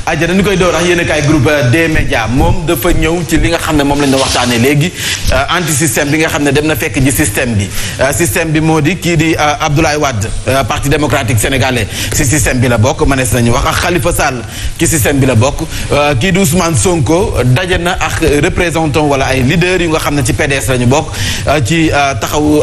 aja dañu koy door ak yéen a kaay groupe des médias moom dafa ñëw ci li nga xam ne moom lañ doon waxtaanee léegi anti système bi nga xam ne dem na fekk ji système bi moo di kii di Abdoulaye Wade parti démocratique sénégalais si système bi la bokk mënees nañu wax ak Khalifa Sall ci système bi la bokk kii di Ousmane Sonko daje na ak représentant wala ay leaders yu nga xam ne ci PDS la ñu bokk ci taxawu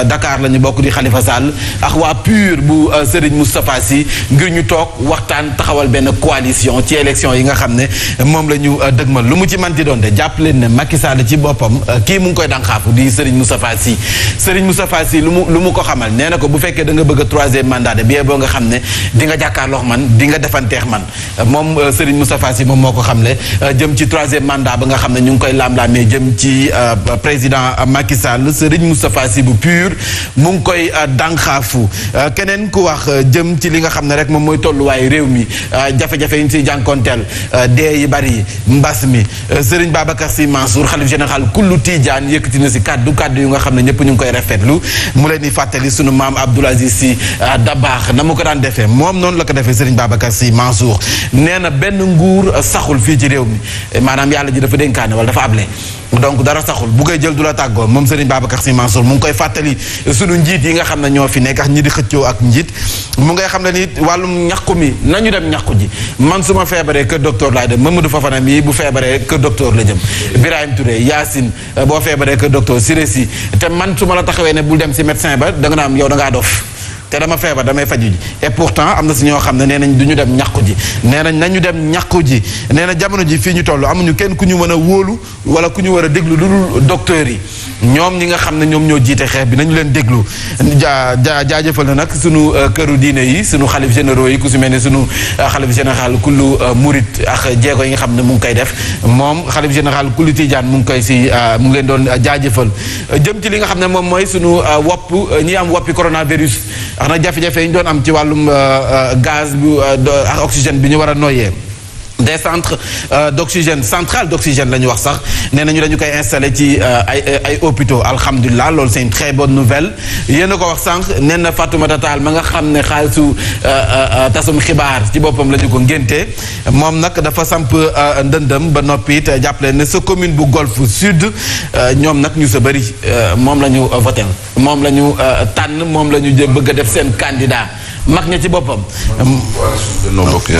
Dakar la ñu bokk di Khalifa Sall ak waa PUR bu Serigne Moustapha Sy ngir ñu toog waxtaan taxawal benn coalition ci élection yi nga xam ne moom la ñu dëgmal lu mu ci manti doon de jàpp leen ne Macky Sall ci boppam kii mu ngi koy dànqaafu di Serigne Moustapha Sy lu mu ko xamal nee na ko bu fekkee da nga bëgg a troisième mandat de bien boo nga xam ne di nga jàkkaarloo man di nga defanteex man moom Serigne Moustapha Sy moom moo ko xamle jëm ci troisième mandat ba nga xam ne ñu ngi koy laam-laamee jëm ci président Macky Sall Serigne Moustapha Sy bu PUR mu ngi koy dànqaafu keneen ku wax jëm ci li nga xam ne rek moom mooy tolluwaayu réew mi jafe-jafe yi ñu siy jànkonteel dee yi bari mbas mi Serigne Babacar Sy Mansour xalif général kullu Tidiane yëkkati na si kaddu yu nga xam ne ñëpp ñu ngi koy rafetlu mu leen di fàttali sunu maam Abdoul Aziz Sy Dabakh na mu ko daan defee moom noonu la ko defee Serigne Babacar Sy Mansour nee na benn nguur saxul fii ci réew mi maanaam yàlla ji dafa dénkaane wala dafa able donc dara saxul bu koy jël du la tàggoo moom Serigne Babacar Sy Mansour mu ngi koy fàttali sunu njiit yi nga xam ne ñoo fi nekk ak ñi di xëccoo ak njiit mu ngay xam ne ni wàllum ñàkku mi nañu dem ñàkku ji man su ma feebaree kër docteur laay dem Mamadou Fofana mii bu feebaree kër docteur la jëm Birahim Touré Yacine boo feebaree kër docteur Siré-Si te man su ma la taxawee ne bul dem si médecin ba da nga naan yow da ngaa dof te dama feebar damay faju ji et pourtant am na si ñoo xam ne nee nañ du ñu dem ñàkku ji nee nañ nañu dem ñàkku ji nee na jamono ji fii ñu toll amuñu kenn ku ñu mën a wóolu wala ku ñu war a déglu lu dul docteurs yi ñoom ñi nga xam ne ñoom ñoo jiite xeex bi nañu leen déglu jaajëfal na nag sunu këru diine yi sunu xalif généraux yi ku si mel ne sunu xalif général kullu murit ak jéego yi nga xam ne mu ngi koy def moom xalif général kullu Tidiane mu ngi koy si mu ngi leen doon jaajëfal jëm ci li nga xam ne moom mooy sunu wopp ñi am woppi coronavirus wax na jafe-jafe yi ñu doon am ci wàllum gaz bu ak oxygène bi ñu war a noyyee des centres d'oxygène centrale d'oxygène la ñu wax sax nee nañu dañu koy installé ci ay hôpitaux alhamdulilah loolu c'est une très bonne nouvelle yéen a ko wax sànq nee na Fatoumata Tall ma nga xam ne xaalisu tasum xibaar ci boppam la ñu ko ngénte moom nag dafa samp ndëndëm ba noppi it jàppale ne sa commune bu Golf Sud ñoom nag ñu sa bëri moom la ñu voté moom la ñu tànn moom la ñu bëgg a def seen candidat mag ña ci boppam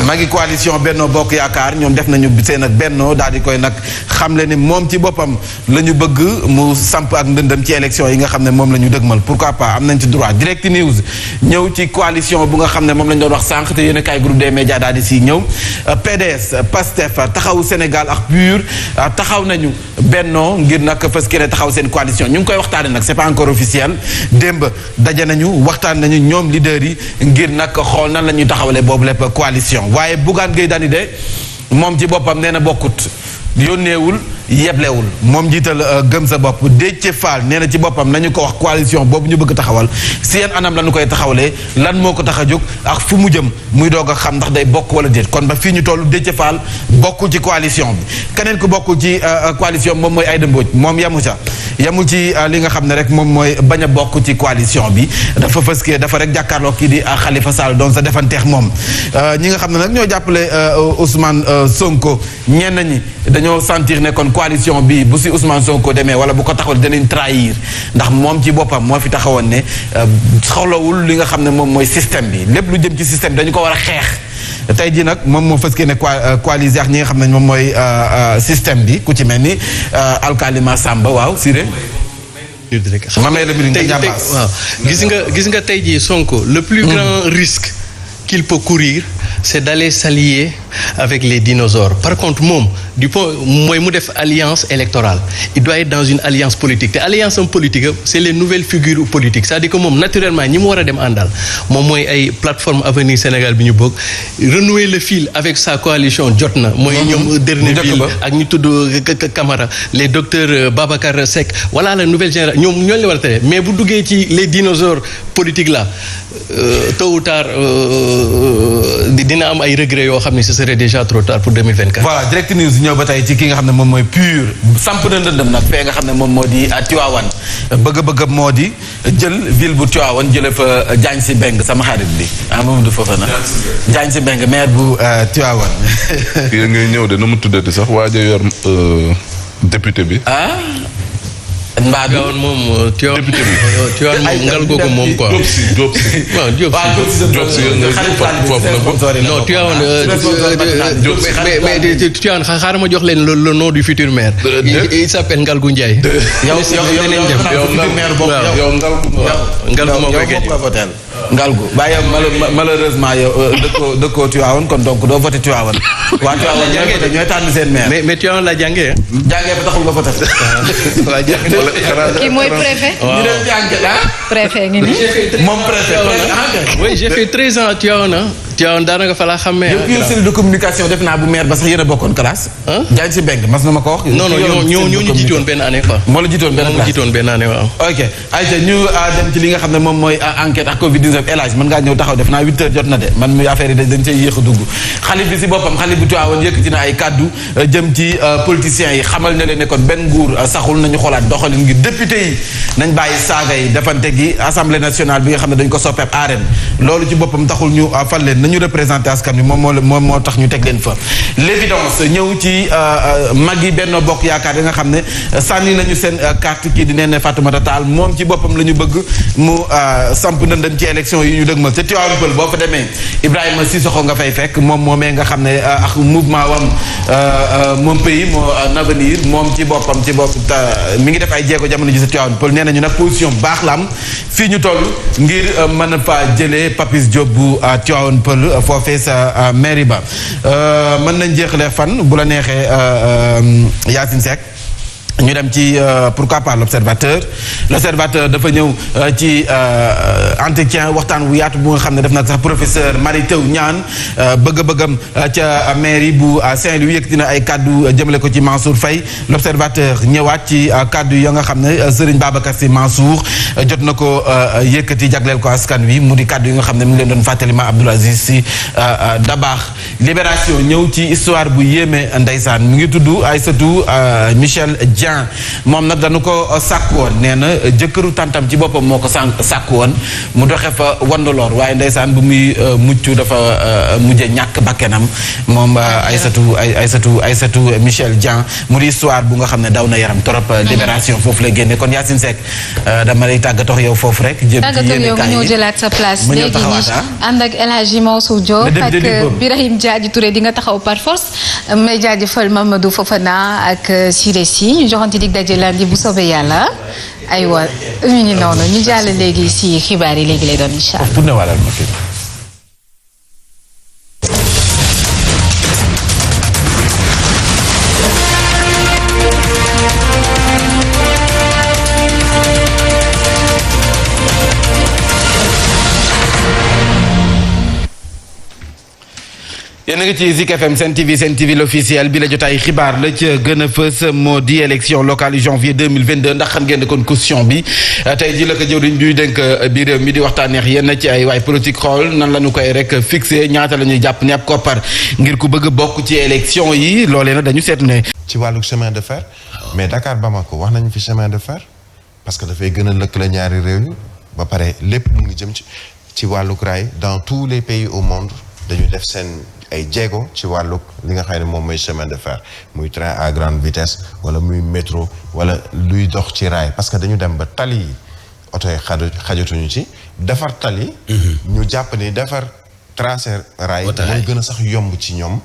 magi coalition Benno Bokk Yaakaar ñoom def nañu seen ak Benno daal di koy nag xamle ni moom ci boppam la ñu bëgg mu samp ak ndëndëm ci élection yi nga xam ne moom la ñu dëgmal pourquoi pas am nañ ci droit Direct News ñëw ci coalition bu nga xam ne moom la ñu doon wax sànq te yéen a kaay groupe des médias daal di si ñëw PDS Pastef taxawu Sénégal ak PUR taxaw nañu Benno ngir nag fas kene taxaw seen coalition ñu ngi koy waxtaane nag c'est pas encore officiel démb daje nañu waxtaan nañu ñoom leaders yi ngir nag xool nan la ñuy taxawalee boobu lépp coalition waaye Bougane Gueye Dany de moom ci boppam nee na bokkut yónneewul yeblewul moom jiital gëm sa bopp Déthié Fall nee na ci boppam nañu ko wax coalition boobu ñu bëgg taxawal si yenn anam la ñu koy taxawalee lan moo ko tax a jóg ak fu mu jëm muy doog a xam ndax day bokk wala déet kon ba fii ñu toll Déthié Fall bokkul ci coalition bi keneen ku bokkul ci coalition moom mooy Aïda Mbodj moom yemul ci li nga xam ne rek moom mooy bañ a bokk ci coalition bi dafa fëskee dafa rek jàkkaarloo kii di Khalifa Sall doon sa defanteex moom ñi nga xam ne nag ñoo jàppale Ousmane Sonko ñenn ñi dañoo sentir ne kon coalition bi bu si Ousmane Sonko demee wala bu ko taxawal danañ trahir ndax moom ci boppam moo fi taxawoon ne soxlawul li nga xam ne moom mooy système bi lépp lu jëm ci système dañu ko war a xeex tey jii nag moom moo fës ne coalisé ak ñi nga xam ne moom mooy système bi ku ci mel ni Alkalima Samba waaw Siré ma may la mbir tey waaw gis nga tey jii Sonko le plus grand risque qu'il peut courir c'est d'aller s'allier avec les dinosaures par contre moom du point mooy mu def alliance électorale il doit être dans une alliance politique te alliance politique c'est les nouvelles figures politiques c'est-à-dire que moom naturellement ñi mu war a dem àndal moom mooy ay plateforme Avenir Sénégal bi ñu bokk renouer le fil avec sa coalition jot na mooy ñoom Derneville ak ñu tudd Camara les docteurs Babacar Seck voilà la nouvelle génération ñoom ñoo leen war a tere mais bu duggee ci les dinosaures politiques là tôt ou tard dina am ay regrets yoo xam ne ce serait serait déjà trop tard pour 2024. voilà Direct News ñëw ba tey ci ki nga xam ne moom mooy PUR samp na ndëndëm nag fee nga xam ne moom moo di Tivaouane bëgg-bëggam moo di jël ville bu Tivaouane jële fa Diagne Sy Mbengue sama xarit bi Mamadou Fofana Diagne Sy Mbengue maire bu Tivaouane. kii ngay ñëw de nu mu tuddati sax waaja yor député bi. Mbaa Tivaouane moom Tivaouane moom ngal googu moom quoi. Diop si. waaw Diop si foofu la non Tivaouane mais Tivaouane xaaral ma jox leen le nom du futur maire. il s'appelle Ngalgou Ndiaye. yow Ngalgou moo koy gagné. Ngalgou bàyyi malheureusement yow dëkkoo Tivaouane kon donc doo voté Tivaouane. waa Tivaouane ñooy tànn seen maire. mais Tivaouane la jàngee. jàngee fa taxul nga voté. waaw jàngee. kii mooy préfet. waaw ñu dem jàngee préfet ngi nii. moom préfet. oui j'ai fait 13 ans Tivaouane. Tivaouane daanaka fa laa xamee. yow cellule de communication def naa bu maire ba sax yéen a bokkoon classe. Diagne Sy Mbengue mas na ma ko wax. non ñoo ñu jiitoon benn année quoi. moo la jiitoon benn classe moo jiitoon benn année waaw. ok ayca ñu dem ci li nga xam ne moom mooy enquête ak Covid 19 El Hadj mën ngaa ñëw taxaw def naa 8 heures jot na de man mi affaire yi dañ cay yéex a dugg xalif bi si boppam xalif bu Tivaouane yëkkati na ay kaddu jëm ci politiciens yi xamal na leen ne kon benn nguur saxul nañu xoolaat doxalin ngir député yi nañ bàyyi saaga yi defante gi assemblée nationale bi nga xam ne dañ ko soppeeb arène loolu ci boppam taxul ñu fal leen nañu représenté askan wi moom moo tax ñu teg leen fa l'évidence ñëw ci mag yi Benno Bokk Yaakaar yi nga xam ne sànni nañu seen carte kii di Néné Fatoumata Tall moom ci boppam la ñu bëgg mu samp ndëndëm ci élection yi ñu dëgmal te Tivaouane Peulh boo fa demee Ibrahima Sissoko nga fay fekk moom moomee nga xam ne ak mouvement wam mon pays mon avenir moom ci boppam mi ngi def ay jéego jamono ji sa Tivaouane Peulh nee nañu nag position baax la am fii ñu toll ngir mën a faa jëlee Papis Diop bu Tivaouane Peulh foofee sa mairie ba mën nañ jeexalee fan bu la neexee Yacine Seck ñu dem ci pourquoi pas l'observateur dafa ñëw ci entretien waxtaan wu yaatu bu nga xam ne def nag sax professeur Mary Teuw Niane bëgg-bëggam ca mairie bu Saint-Louis yëkkati na ay kaddu jëmale ko ci Mansour Faye l'observateur ñëwaat ci kaddu ya nga xam ne Serigne Babacar Sy Mansour jot na ko yëkkati jagleel ko askan wi mu di kaddu yi nga xam ne mu ngi leen doon fàttali ma Abdoul Aziz Sy Dabakh Libération ñëw ci histoire bu yéeme ndeysaan mu ngi tudd Aïssatou Michel moom nag dañu ko sàkk woon nee na jëkkëru tàntam ci boppam moo ko sàkk woon mu doxe fa wandaloor waaye ndeysaan bu muy mucc dafa mujje ñàkk bakkenam moom Aïssatou Michel Dieng mu di histoire bu nga xam ne daw na yaram trop Libération foofu la génne kon Yacine Seck dama lay tàggatox yow foofu rek jëm ci yéen yow mu ñëw jëlaat sa place léegi nii ànd ak El Hadji Mansour Diop ak Birahim Diadji Touré di nga taxaw par force may jaajëfal Mamadou Fofana ak Siré Sy joxante dig daje lundi bu soobee yàlla aywa ñu ngi noonu ñu jàll léegi si xibaar yi léegi lay doon incha allah. yéen a ngi ci Zik FM Sen TV l'officiel bi la jotaay xibaar la ca gën a fës moo di élection locale yu janvier 2022 ndax xam ngeen ne kon caution bi tey ji la ko jëwriñ bi dénk bi réew mi di waxtaaneex yenn ci ay waay politique xool nan la ñu koy rek fixé ñaata la ñuy jàpp ne ab koppar ngir ku bëgg a bokk ci élection yi loolee nag dañu seetlu ne. ci wàllu chemin de fer mais Dakar Bamako wax nañu fi chemin de fer parce que dafay gën a lëkkale ñaari réew yi ba pare lépp mu ngi jëm ci wàllu rail dans tous les pays au monde dañu def seen ay jéego ci wàllug li nga xam ne moom mooy chemin de fer muy train à grande vitesse wala muy métro wala luy dox ci raay parce que dañu dem ba tali yi oto yi xajatuñu ci defar tali ñu jàpp ni defar tracé raay mooy gën a sax yomb ci ñoom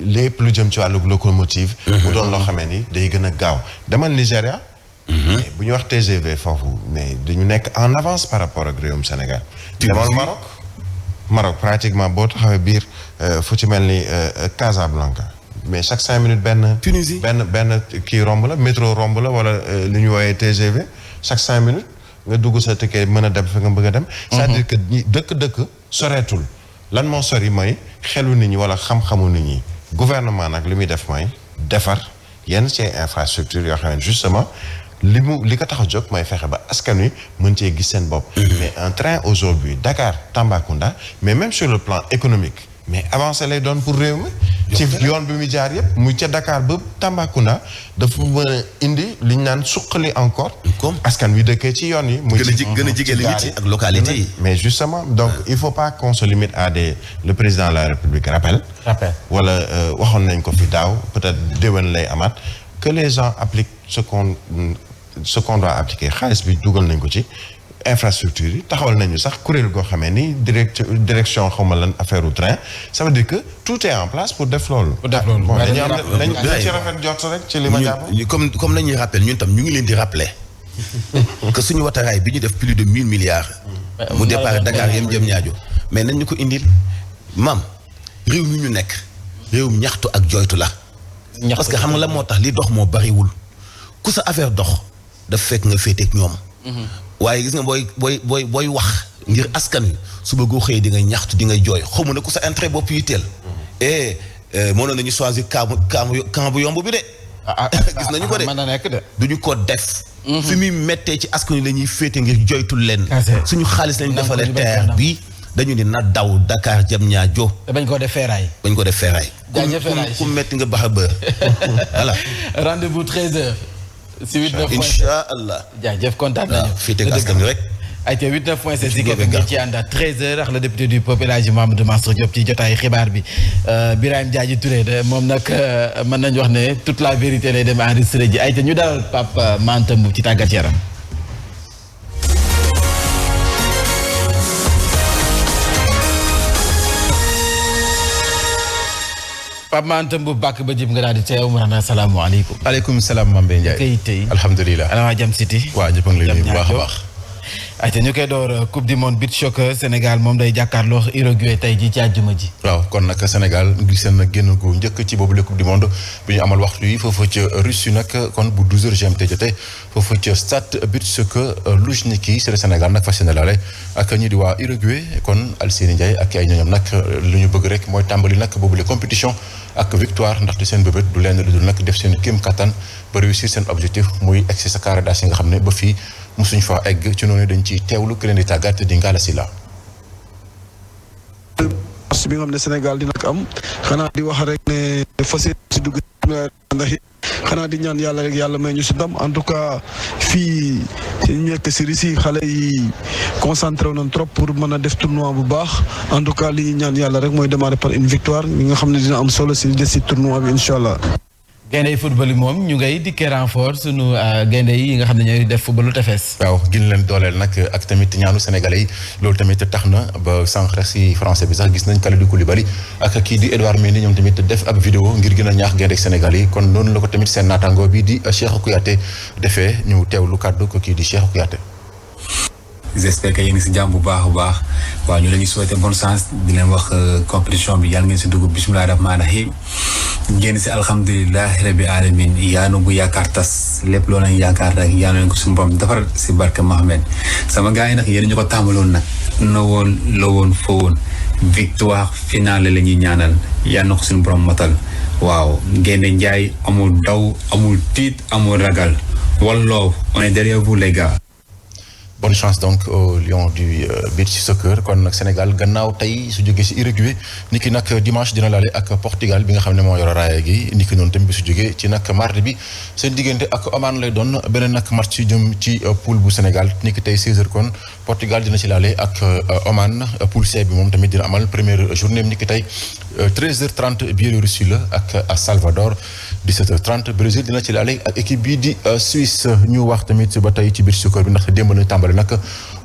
lépp lu jëm ci wàllug locomotive mu doon loo xamee ni day gën a gaaw demal Nigéria bu ñu wax TGV foofu mais dañu nekk en avance par rapport ak réewum Sénégal demal Maroc pratiquement boo taxawee biir fu ci mel ni Casablanca mais chaque 5 minutes benn kii romb la métro romb la wala li ñu wooyee TGV chaque 5 minutes nga dugg sa ticket mën a dem fa nga bëgg a dem c'est-à-dire que dëkk soreetul lan moo sori mooy xelu nit ñi wala xam-xamu nit ñi gouvernement nag li muy def mooy defar yenn ci infrastructure yoo xam ne justement li ko tax a jóg mooy fexe ba askan wi mën cee gis seen bopp mais un train aujourd'hui Dakar Tambacounda mais même sur le plan économique mais avancé lay doon pour réew mi. ci yoon bi mu jaar yëpp muy ca Dakar ba Tambacounda dafa mën a indi li ñu naan suqali encore. comme askan wi dëkkee ci yoon yi. muy gën a jege limite yi ak localité yi. mais justement donc il faut pas qu'on se limite à le président de la République rappelle. wala waxoon nañ ko fi daaw peut-être déwén lay amaat que les gens appliquent ce qu'on doit appliquer xaalis bi dugal nañ ko ci. infrastructure yi taxawal nañu sax kuréel goo xamee ni direction xawma lan affaire u train ça veut dire que tout est en place pour def loolu. bon dañu am nañ ci rafet jot rek ci li ma jàpp. comme nañuy rappel ñun tam ñu ngi leen di rappeler que suñu wateraay bi ñu def plus de 1000 milliards. mu départ Dakar yem jëm ñaajo mais nañ ñu ko indil maam réew mi ñu nekk réewum ñaxtu ak joytu la. parce que xam nga la moo tax li dox moo bariwul ku sa affaire dox daf fekk nga féeteeg ñoom. waaye gis nga booy wax ngir askan wi suba goo xëyee di nga ñaxtu di nga jooy xaw ma ne ku sa intérêt bopp yi teel. mënoon nañu choisir camp bu yomb bi de. gis nañu ko de mën na nekk de. duñu ko def. fi muy méttee ci askan wi la ñuy féete ngir joytul leen. suñu xaalis lañu defalee terre bi dañu ni na daw Dakar Diamniadio. bañ ko def feeraay. bañ ko def feeraay. jaajëf feeraay ku metti nga bax a bër. voilà. rendez-vous 13h. si 8-9 incha allah. jaajëf kontaan nañu. fii teg askan wi rek. ayca 8-9 Zik FM ngi ci ànd ak 13h ak le député du peuple El Hadji Mamadou Mansour Diop ci jotaay xibaar bi Birahim Diadji Touré de moom nag mën nañu wax ne toute la vérité lay dem enregistré ji ayca ñu dalal Pape Matam ci tàggat yaram. Pape Matam bu bàkk ba jib nga daal di teew mu naan asalaamaaleykum. aleykum salaam Mame Mbaye Ndiaye. kay tey alhamdulilah. ana waa Jam City. waa ñëpp a ngi lay nuyu bu baax a baax. ayca ñu koy door coupe du monde beach soccer Sénégal moom day jàkkaarloo Uruguay tey ji ci àjjuma ji. waaw kon nag Sénégal gis na génn gu njëkk ci boobu la coupe du monde bi ñu amal waxtu yi foofu ca Russie nag kon bu 12h GMT jotee foofu ca stade beach soccer Loujniki c'est le Sénégal nag fas yéene laale ak ñi di waa Uruguay kon Alseni Ndiaye ak ay ñooñam nag lu ñu bëgg rek mooy tàmbali nag boobu la compétition ak victoire ndaxte seen bébét du leen lu dul nag def seen kéem kattan ba réussir seen objectif muy egg si sa carré d'as yi nga xam ne ba fii musuñ fa egg ci noonu dañ ciy teewlu ki leen di tàggat di Ngalla Sylla. bi nga xam ne Sénégal dina ko am xanaa di wax rek ne fas yéene si dugg ndax xanaa di ñaan yàlla rek yàlla may ñu si ndam en tout cas fii ñu nekk si Russie xale yi concentré wu nañ trop pour mën a def tournoi bu baax en tout cas li ñu ñaan yàlla rek mooy démarrer par une victoire ñi nga xam ne dina am solo si des si tournoi bi incha allah. gaynde yi football yi moom ñu ngay dikkee renfort sunu gaynde yi nga xam ne ñooy def footballu tefes. waaw gën leen dooleel nag ak tamit ñaanu sénégalais yi loolu tamit tax na ba sànq rek si français bi sax gis nañ Kalidou Koulibaly ak kii di Edouard Mendy ñoom tamit def ab vidéo ngir gën a ñaax gaynde ak sénégalais yi kon noonu la ko tamit seen naataango bi di Cheikhou Kouyaté defee ñu teewlu kàddu ko kii di Cheikhou Kouyaté. j'espère que yéen ngi si jàmm bu baax a baax waaw ñu leen di souhaiter bonne chance di leen wax compétition bi yàlla ngeen si dugg bismillahi rahmaani rahim ngeen si alhamdulilahi rabbi alamin yaanu bu yaakaar tas lépp loo leen yaakaar rek yaa leen ko suñu borom defar si barke Mohamed sama gars yi nag yéen ñu ko tàmbaloon nag na woon la woon fa woon victoire finale la ñuy ñaanal yaa na ko suñu borom matal waaw Gaynde Njaay amul daw amul tiit amul ragal wallaaw on est derrière vous les gars. Bonne chance donc au Lion du beach soccer kon nag Sénégal gannaaw tey su jógee si Uruguay ni ki nag dimanche dina laale ak Portugal bi nga xam ne moo yor raaya gi ni ki noonu tamit bi su jógee ci nag mardi bi seen diggante ak Oman lay doon beneen nag match ci jëm ci poule bu Sénégal ni ki tey 16h kon Portugal dina ci laale ak Oman poule C bi moom tamit dina amal première journée ni ki tey 13h30 Biélorussie la ak Salvador 17h30 Brésil dina ci laale ak équipe bii di Suisse ñu wax tamit ba tey ci beach soccer bi ndax démb na tàmbali nag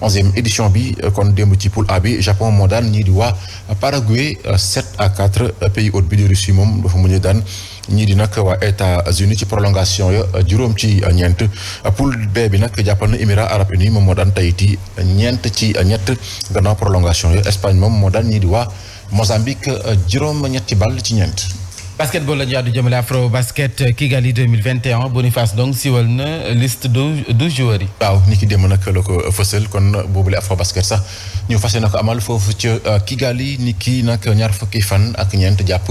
11e édition bi kon démb ci poule A bi Japon moo daan ñii di waa Paraguay 7-4 pays hôte bi di Russie moom dafa mujj daan ñii di nag waa États-Unis ci prolongation ya juróom ci ñeent poule B bi nag jàppal na Émirats arabes unis moom moo daan Tahiti ñeent ci ñett gannaaw prolongation ya Espagne moom moo daan ñii di waa Mozambique juróom ñetti ball ci ñeent. basketball la ñu àddu jëmale Afro Basket Kigali 2021 Boniface donc siwal na liste 12 joueurs yi. waaw ni ki démb nag la ko fësal kon boobule Afro Basket sax ñu fas yéene ko amal foofu ca Kigali ni ki nag ñaar fukki fan ak ñeent jàpp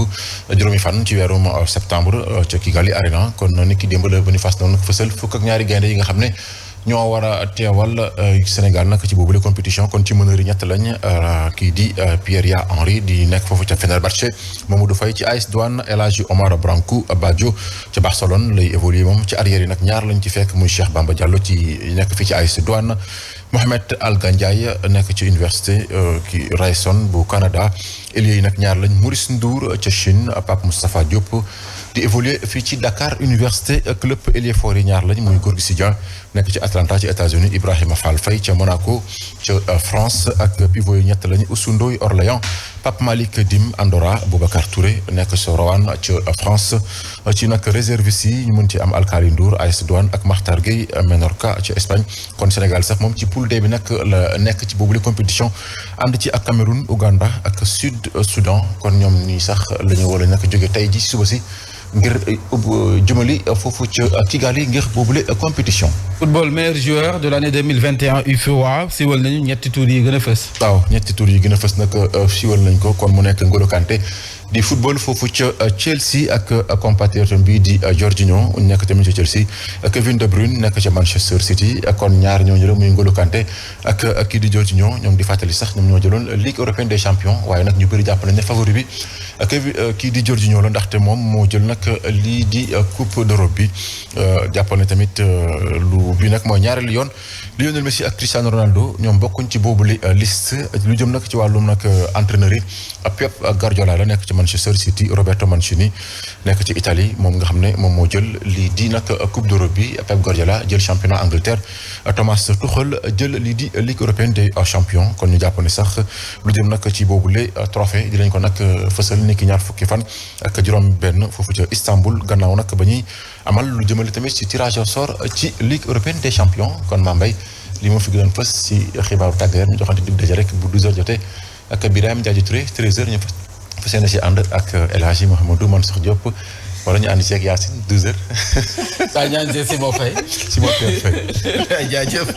juróomi fan ci weerum septembre ca Kigali Arena kon ni ki démb la Boniface doon fësal fukk ak ñaari gaynde yi nga xam ne ñoo war a teewal Sénégal nag ci boobule compétition kon ci meneur yi ñett lañ kii di Pierre Henry di nekk foofu ca Fenerbahçe Mamadou Faye ci AS Douane El Hadji Omar Branco Badio ca Barcelone lay évoluer moom ci arrière yi nag ñaar lañ ci fekk muy Cheikh Bamba Diallo ci nekk fii ci AS Douane Mohamed Al Gandiaye nekk ci université ki Ryerson bu Canada ailier yi nag ñaar lañ Maurice Ndour ca Chine Pape Moustapha Diop di évoluer fii ci Dakar Université club ailier fort yi ñaar lañ muy Gorgui Sy Dia nekk ci Atlanta ci États-Unis Ibrahima Fall Faye ca Monaco ca France ak pivot yi ñett lañ Oussou Ndoye Orléans Pape Malick Dim Andorra Boubacar Touré nekk ca Roanne ca France ci nag réservistes yi ñu mën ci am Alkali Ndour AS Douane ak Makhtar Gueye Menorca ca Espagne kon Sénégal sax moom ci poule D bi nag la nekk ci boobule compétition ànd ci ak Cameroun Ouganda ak Sud Soudan kon ñoom ñii sax la ñu wala nag jóge tey ji suba si ngir jëmali foofu ca Kigali ngir boobule compétition. football meilleur joueur de l'année 2021 UFOA siwal nañu ñetti tour yi gën a fës. waaw ñetti tour yi gën a fës nag siwal nañ ko kon mu nekk N'Golo Kanté di football foofu ca Chelsea ak compatriote bi di Jorginho nekk tamit ca Chelsea Kevin De Bruyne nekk ca Manchester City kon ñaar ñooñu la muy N'Golo Kanté ak kii di Jorginho ñoom di fàttali sax ñoom ñoo jëloon Ligue européenne des champions waaye nag ñu bëri jàpp nañ ne favori bi kii di Jorginho la ndaxte moom moo jël nag lii di coupe d'Europe bi jàpp na tamit lu bi nag mooy ñaareelu yoon Lionel Messi ak Cristiano Ronaldo ñoom bokkuñ ci boobule liste lu jëm nag ci wàllum nag entraîneur yi Pep Guardiola la nekk ci Manchester City Roberto Mancini nekk ci Italie moom nga xam ne moom moo jël lii di nag coupe d'Europe bi Pep Guardiola jël championnat Angleterre Thomas Tuchel jël lii di Ligue européenne des champions kon ñu jàpp ne sax lu jëm nag ci boobule trophée dinañ ko nag fësal ni ki ñaar fukki fan ak juróom-benn foofu ca Istanbul gannaaw nag ba ñuy amal lu jëmale tamit ci tirage au sort ci Ligue européenne des champions kon Mame Mbaye li moo fi gënoon fës ci xibaaru tàggat ñu joxante dig daje rek bu 12h jotee ak Birame Diadji Touré 13h ñu fas yéene ci ànd ak El Hadji Mouhamadou Mansour Diop wala ñu ànd ci ak Yacine 12h. saa ñaan see Simon Faye. Simon Faye. jaajëf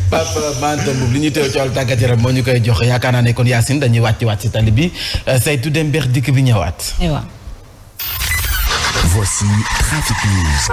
Pape Mante Mboup li ñu teew ci wàllu tàggat yaram moo ñu koy jox yaakaar naa ne kon Yacine dañuy wàcc ci tali bi saytu dem beex dikk bi ñëwaat. waaw. Voici Trafic News.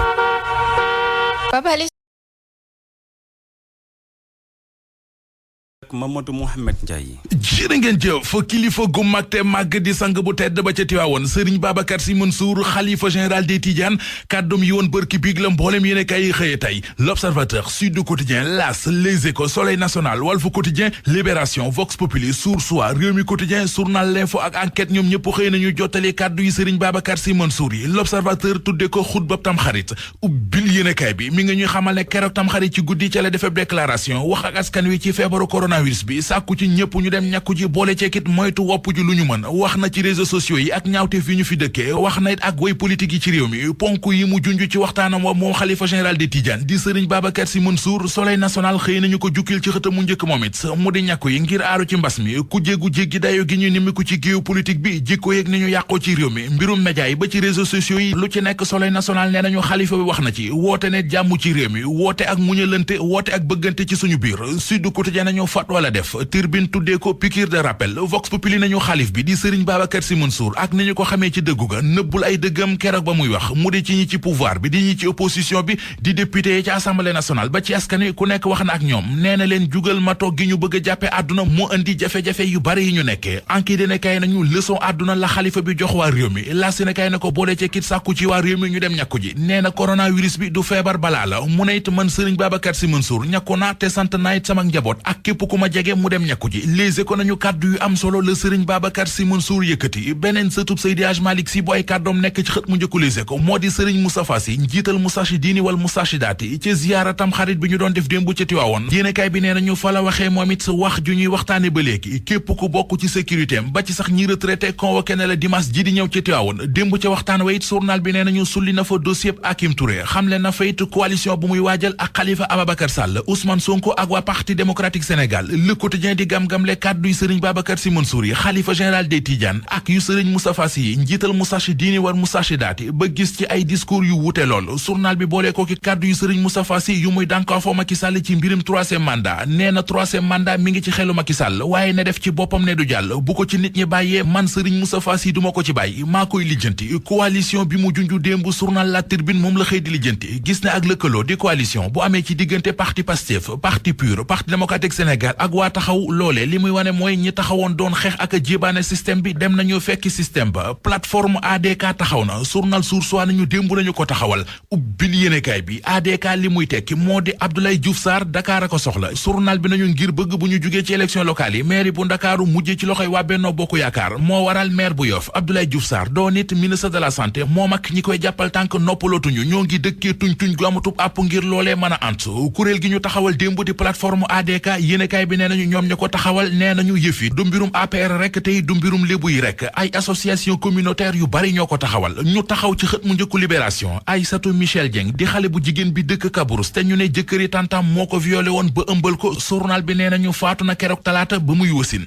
Mamadou Mouhamed Ndiaye. jërë ngeen jëf kilifa gu mag te màgg di sang bu tedd ba ca Tiwaawoon Serigne Babacar Sy Mansour xalifa général des Tidianes kàddum yi woon bërki biig la mboolem yéene kay xëye tey L'Observateur Sud Quotidien L'As Les Échos Soleil National Walf Quotidien Libération Vox Populi Source A Rewmi Quotidien Journal L'Info ak Enquête ñoom ñëpp xëy nañu jottali kàddu yi Serigne Babacar Sy Mansour yi L'Observateur tudde ko xutbab Tamxarit ubbil yéene kay bi mi nga ñuy xamal ne keroog Tamxarit ci guddi ca la defee déclaration wax ak askan wi ci feebaru coronavirus bi sàkku ci ñëpp ñu dem ñàkku ji boole ceekit moytu wopp ji lu ñu mën wax na ci réseaux sociaux yi ak ñaawteef yi ñu fi dëkkee wax na it ak way politique yi ci réew mi ponk yi mu junj ci waxtaanam wa moom xalifa général des Tidianes di Serigne Babacar Sy Mansour Soleil national xëy nañu ko jukkil ci xëtam mu njëkk moom it mu di ñàkku yi ngir aaru ci mbas mi ku jéggu jéggi dayo gi ñu nimiku ci géopolitique bi jikko yeeg ni ñu yàqoo ci réew mi mbirum média yi ba ci réseaux sociaux yi lu ci nekk Soleil national nee nañu xalifa bi wax na ci woote ne jàmm ci réew mi woote ak muñalante woote ak bëggante ci suñu biir Sud Quotidien nañu fat wala def Tribune tuddee ko piqûre de rappel Vox Populi nañu xalif bi di Serigne Babacar Sy Mansour ak ni ñu ko xamee ci dëggu ga nëbbul ay dëggam keroog ba muy wax mu di ci ñi ci pouvoir bi di ñi ci opposition bi di député yi ci assemblée nationale ba ci askan wi ku nekk wax na ak ñoom nee na leen jugal mato gi ñu bëgg a jàppe àdduna moo indi jafe-jafe yu bari yi ñu nekkee enquête dina kay nañu leçon àdduna la xalifa bi jox waa réew mi la si ne kay na ko boole ci kit sàkku ci waa réew mi ñu dem ñàkku ji nee na coronavirus bi du feebar balaa la mu ne it man Serigne Babacar Sy Mansour ñàkku naa te sant naa it sama njaboot ak képp ku ma jege mu dem ñàkku ji Les Échos nañu kàddu yu am solo la Serigne Babacar Sy Mansour yëkkati beneen sëtub Seydi Hadji Malick Sy bu ay kàddoom nekk ci xët mu njëkku Les Échos moo di Serigne Moustapha Sy njiital Moustarchidine wal Moustarchidaty ci ziyaara Tamxarit bi ñu doon def démb ca Tiwaawoon yéenekaay bi nee nañu fa la waxee moom it wax ju ñuy waxtaane ba léegi képp ku bokk ci sécurité am ba ci sax ñi retraité convoqué na la dimanche ji di ñëw ca Tiwaawoon démb ca waxtaan wa it journal bi nee nañu sulli na fa dossier Hakim Touré xamle na fa it coalition bu muy waajal ak Khalifa Ababacar Sall Ousmane Sonko ak waa Parti démocratique Sénégal Le Quotidien di gam-gamle kàddu yu sëriñ Babacar Sy Mansour yi xalifa général des Tidianes ak yu sëriñ Moustapha Sy yi njiital Moustarchidine war Moustarchidaty ba gis ci ay discours yu wute lool journal bi boolee ko ki kàddu yu sëriñ Moustapha Sy yu muy dànkaafoo Macky Sall ci mbirum 3e mandat nee na 3e mandat mi ngi ci xelu Macky Sall waaye ne def ci boppam ne du jàll bu ko ci nit ñi bàyyee man sëriñ Moustapha Sy duma ko ci bàyyi maa koy lijjanti coalition bi mu junju démb journal La Tribune moom la xëy di lijjanti gis ne ak lëkkaloo di coalition bu amee ci diggante parti Pastef parti PUR parti démocratique Sénégal ak waa taxaw loolee li muy wane mooy ñi taxawoon doon xeex ak a jébaane système bi dem nañu fekki système ba plateforme ADK taxaw na journal Source A nañu démb lañu ko taxawal ubbil yéenekaay bi ADK li muy tekki moo di Abdoulaye Diouf Sarr Dakar a ko soxla journal bi nañu ngir bëgg bu ñu jugee ci élection locale yi maire bu Ndakaaru mujjee ci loxoy waa Benno Bokk Yaakaar moo waral maire bu Yoff Abdoulaye Diouf Sarr doon it ministre de la santé moom ak ñi koy jàppal tànk noppalootuñu ñoo ngi dëkkee tuñ gu amatub àpp ngir loolee mën a ant kuréel gi ñu taxawal démb di plateforme ADK yéenekaay bi nee nañu ñoom ña ko taxawal nee nañu yëf yi du mbirum APR rek tey du mbirum lébu yi rek ay association communautaire yu bari ñoo ko taxawal ñu taxaw ci xët mu njëkku Libération Aïssatou Michel Dieng di xale bu jigéen bi dëkk Kabrousse te ñu ne jëkkëri tantam moo ko violé woon ba ëmbal ko journal bi nee nañu faatu na keroog talaata ba muy wasin